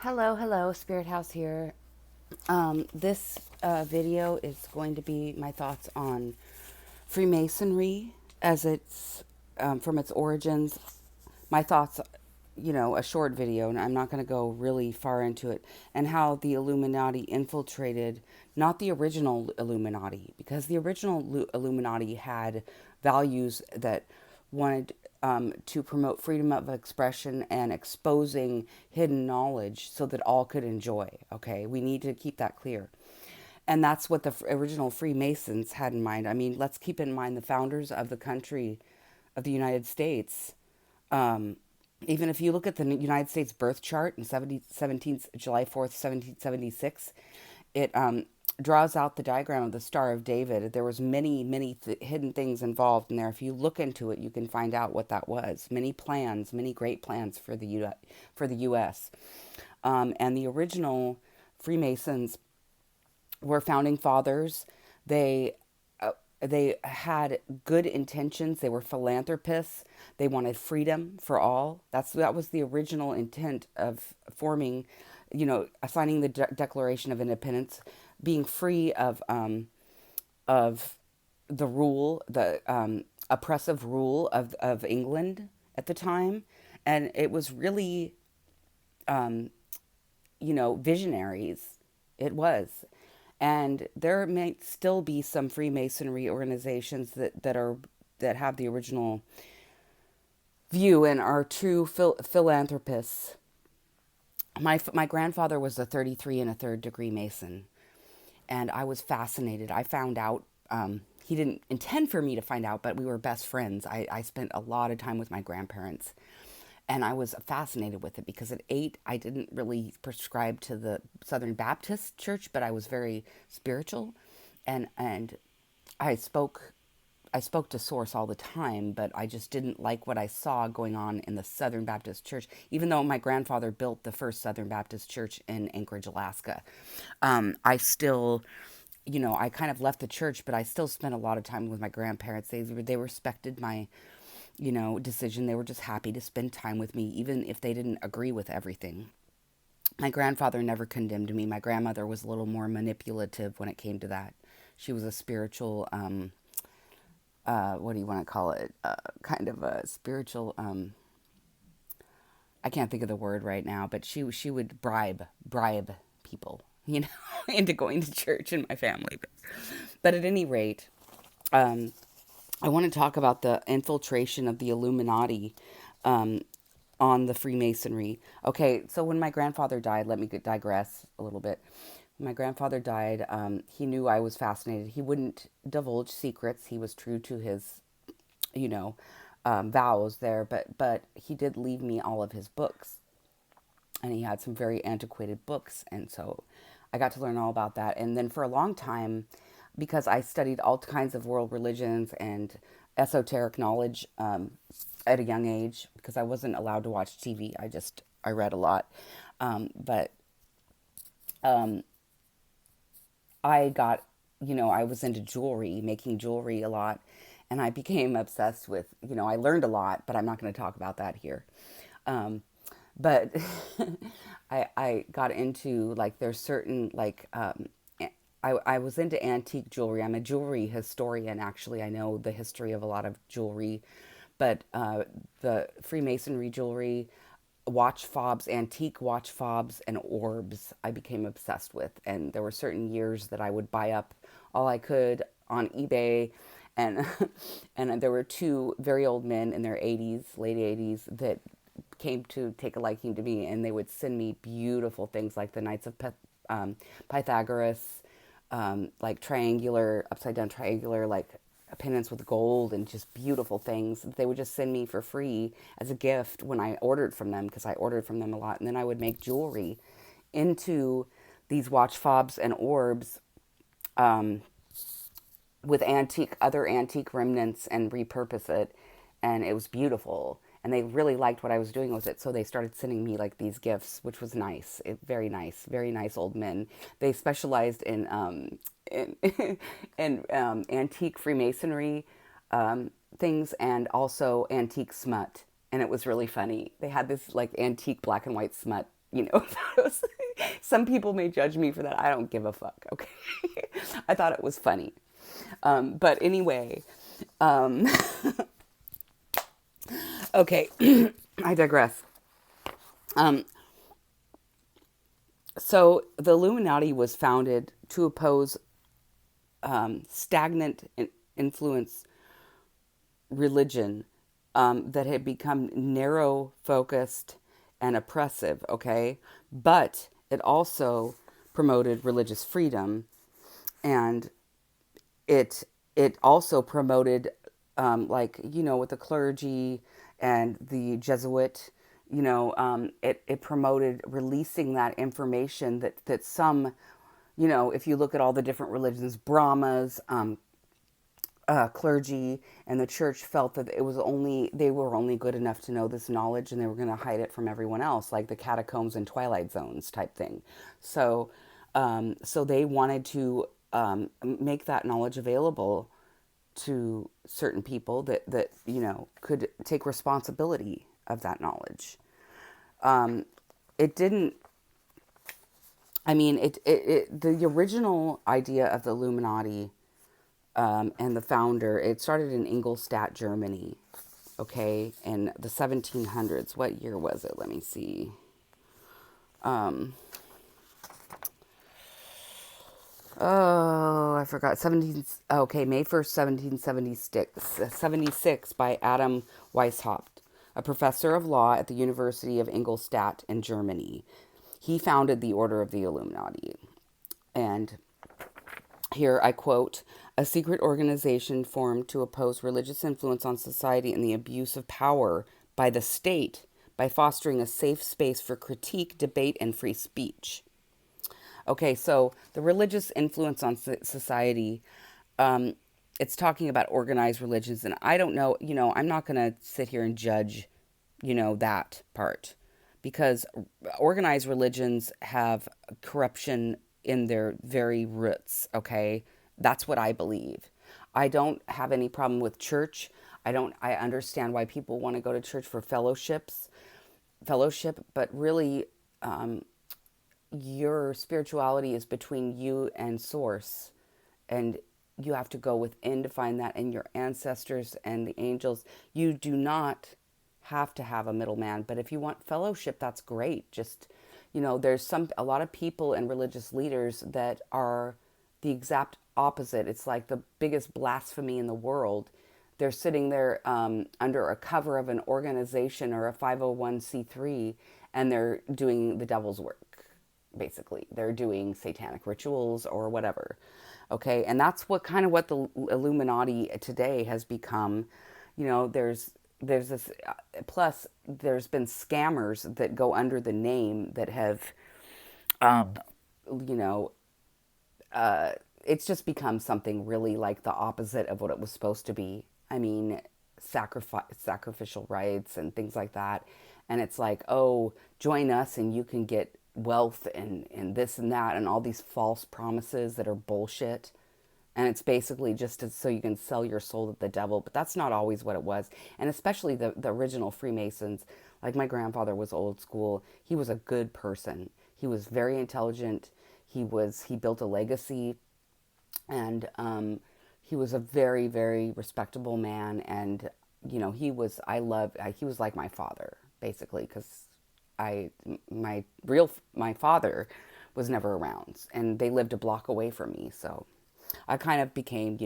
Hello, Spirit House here. This video is going to be my thoughts on Freemasonry as it's from its origins. My thoughts, a short video, and I'm not going to go really far into it, and how the Illuminati infiltrated, not the original Illuminati, because the original Illuminati had values that wanted to promote freedom of expression and exposing hidden knowledge so that all could enjoy. Okay, we need to keep that clear. And that's what the original Freemasons had in mind. I mean, let's keep in mind the founders of the country of the United States. Even if you look at the United States birth chart in July 4th, 1776, it draws out the diagram of the Star of David. There was many hidden things involved in there. If you look into it, you can find out what that was. Many plans, many great plans for the U.S. And the original Freemasons were founding fathers. They they had good intentions. They were philanthropists. They wanted freedom for all. That was the original intent of forming, assigning the Declaration of Independence, being free of the rule, the oppressive rule of England at the time, and it was really, visionaries. It was. And there may still be some Freemasonry organizations that have the original view and are true philanthropists. My grandfather was a 33 and a third degree Mason, and I was fascinated. I found out, he didn't intend for me to find out, but we were best friends. I spent a lot of time with my grandparents, and I was fascinated with it because at 8, I didn't really prescribe to the Southern Baptist Church, but I was very spiritual, and I spoke I spoke to Source all the time, but I just didn't like what I saw going on in the Southern Baptist Church, even though my grandfather built the first Southern Baptist Church in Anchorage, Alaska. I still, I kind of left the church, but I still spent a lot of time with my grandparents. They respected my, decision. They were just happy to spend time with me, even if they didn't agree with everything. My grandfather never condemned me. My grandmother was a little more manipulative when it came to that. She was a spiritual, what do you want to call it? Kind of a spiritual. I can't think of the word right now, but she would bribe people, into going to church in my family. But at any rate, I want to talk about the infiltration of the Illuminati on the Freemasonry. Okay, so when my grandfather died, let me digress a little bit. When my grandfather died, he knew I was fascinated. He wouldn't divulge secrets. He was true to his, you know, vows there, but he did leave me all of his books, and he had some very antiquated books, and so I got to learn all about that. And then for a long time, because I studied all kinds of world religions and esoteric knowledge at a young age, because I wasn't allowed to watch TV. I read a lot, but I got, I was into jewelry, making jewelry a lot, and I became obsessed with, I learned a lot, but I'm not going to talk about that here. But I got into, like, there's certain, like, I was into antique jewelry. I'm a jewelry historian, actually. I know the history of a lot of jewelry, but the Freemasonry jewelry, watch fobs, antique watch fobs, and orbs, I became obsessed with. And there were certain years that I would buy up all I could on eBay. And and there were two very old men in their 80s, late 80s, that came to take a liking to me, and they would send me beautiful things like the Knights of Pythagoras, like triangular, upside down triangular, like pendants with gold and just beautiful things. They would just send me for free as a gift when I ordered from them, because I ordered from them a lot. And then I would make jewelry into these watch fobs and orbs, with other antique remnants, and repurpose it. And it was beautiful. And they really liked what I was doing with it. So they started sending me like these gifts, which was nice. Very nice old men. They specialized in, antique Freemasonry things, and also antique smut. And it was really funny. They had this like antique black and white smut Some people may judge me for that. I don't give a fuck. Okay. I thought it was funny. But anyway, okay. I digress. Um, so the Illuminati was founded to oppose stagnant influence religion that had become narrow focused and oppressive, okay? But it also promoted religious freedom, and it also promoted with the clergy and the Jesuit, it promoted releasing that information that some, if you look at all the different religions, Brahmas, clergy and the church felt that they were only good enough to know this knowledge, and they were going to hide it from everyone else, like the catacombs and twilight zones type thing. So they wanted to make that knowledge available to certain people that could take responsibility of that knowledge. It didn't. I mean, the original idea of the Illuminati and the founder, it started in Ingolstadt, Germany, okay, in the 1700s. What year was it? Let me see. Oh, I forgot. May 1st, 76 by Adam Weishaupt, a professor of law at the University of Ingolstadt in Germany. He founded the Order of the Illuminati. And here I quote, a secret organization formed to oppose religious influence on society and the abuse of power by the state by fostering a safe space for critique, debate, and free speech. Okay, so the religious influence on society, it's talking about organized religions. And I don't know, I'm not going to sit here and judge, that part. Because organized religions have corruption in their very roots, okay? That's what I believe. I don't have any problem with church. I understand why people want to go to church for fellowship, but really, your spirituality is between you and source, and you have to go within to find that, and your ancestors and the angels. You do not have to have a middleman, but if you want fellowship, that's great. Just, there's a lot of people and religious leaders that are the exact opposite. It's like the biggest blasphemy in the world. They're sitting there under a cover of an organization or a 501c3, and they're doing the devil's work. Basically, they're doing satanic rituals or whatever. Okay, and that's what the Illuminati today has become. There's this, plus there's been scammers that go under the name that have, you know, it's just become something really like the opposite of what it was supposed to be. I mean, sacrificial rites and things like that. And it's like, oh, join us and you can get wealth and this and that and all these false promises that are bullshit. And it's basically just so you can sell your soul to the devil. But that's not always what it was. And especially the original Freemasons. Like my grandfather was old school. He was a good person. He was very intelligent. He built a legacy. And he was a very, very respectable man. And, he was like my father, basically, because my father was never around. And they lived a block away from me. So I kind of became,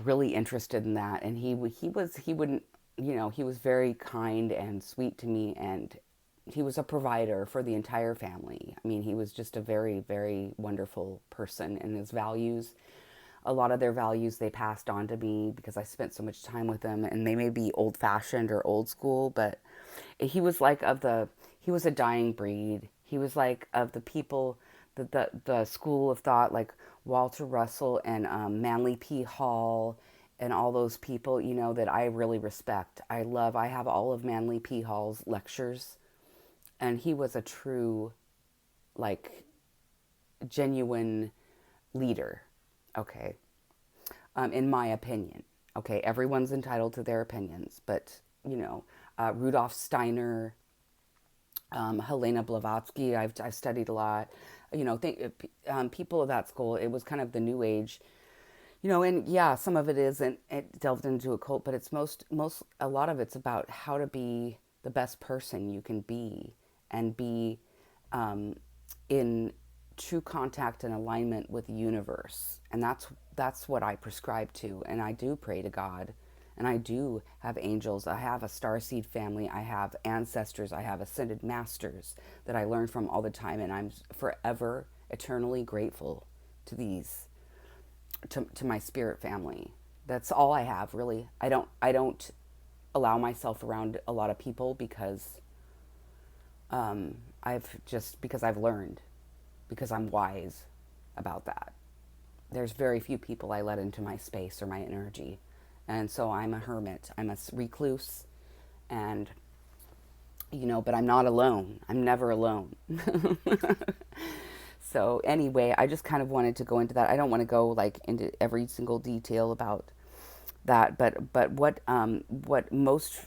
really interested in that. And he was very kind and sweet to me, and he was a provider for the entire family. I mean, he was just a very, very wonderful person, and his values, a lot of their values they passed on to me because I spent so much time with them, and they may be old fashioned or old school, but he was he was a dying breed. He was like of the people, the school of thought, like Walter Russell and Manly P. Hall and all those people, that I really respect. I have all of Manly P. Hall's lectures, and he was a true, genuine leader, okay, in my opinion. Okay, everyone's entitled to their opinions, but, Rudolf Steiner, Helena Blavatsky, I've studied a lot. You know, people of that school, it was kind of the new age, you know, and yeah, some of it is, and it delved into a cult, but it's a lot of it's about how to be the best person you can be and be in true contact and alignment with the universe. And that's what I prescribe to. And I do pray to God. And I do have angels. I have a starseed family. I have ancestors. I have ascended masters that I learn from all the time. And I'm forever, eternally grateful to to my spirit family. That's all I have, really. I don't allow myself around a lot of people because because I've learned, because I'm wise about that. There's very few people I let into my space or my energy. And so I'm a hermit. I'm a recluse. And, you know, but I'm not alone. I'm never alone. So anyway, I just kind of wanted to go into that. I don't want to go like into every single detail about that, but what most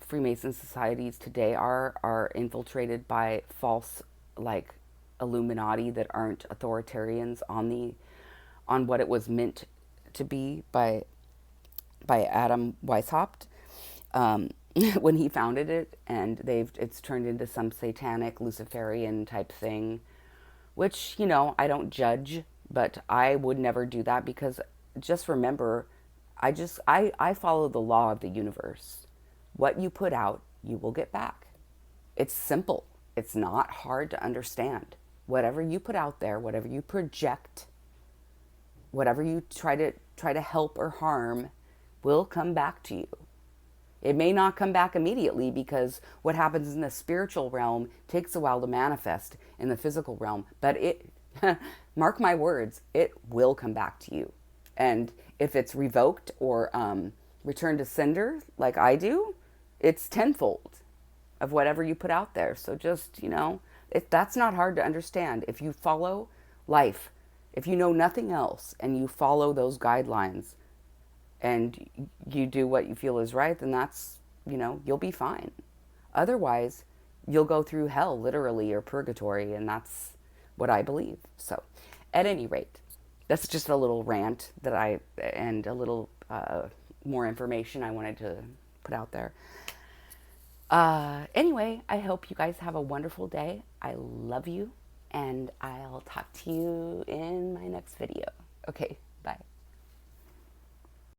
Freemason societies today are infiltrated by false, like, Illuminati that aren't authoritarians on what it was meant to be by Adam Weishaupt when he founded it, and it's turned into some satanic Luciferian type thing, which, you know, I don't judge, but I would never do that, because just remember, I follow the law of the universe. What you put out, you will get back. It's simple. It's not hard to understand. Whatever you put out there, whatever you project, whatever you try to help or harm will come back to you. It may not come back immediately, because what happens in the spiritual realm takes a while to manifest in the physical realm, but mark my words, it will come back to you. And if it's revoked or returned to sender like I do, it's tenfold of whatever you put out there. So just, you know, that's not hard to understand. If you follow life, if you know nothing else and you follow those guidelines, and you do what you feel is right, then that's, you know, you'll be fine. Otherwise, you'll go through hell, literally, or purgatory, and that's what I believe. So, at any rate, that's just a little rant and a little more information I wanted to put out there. Anyway, I hope you guys have a wonderful day. I love you, and I'll talk to you in my next video. Okay.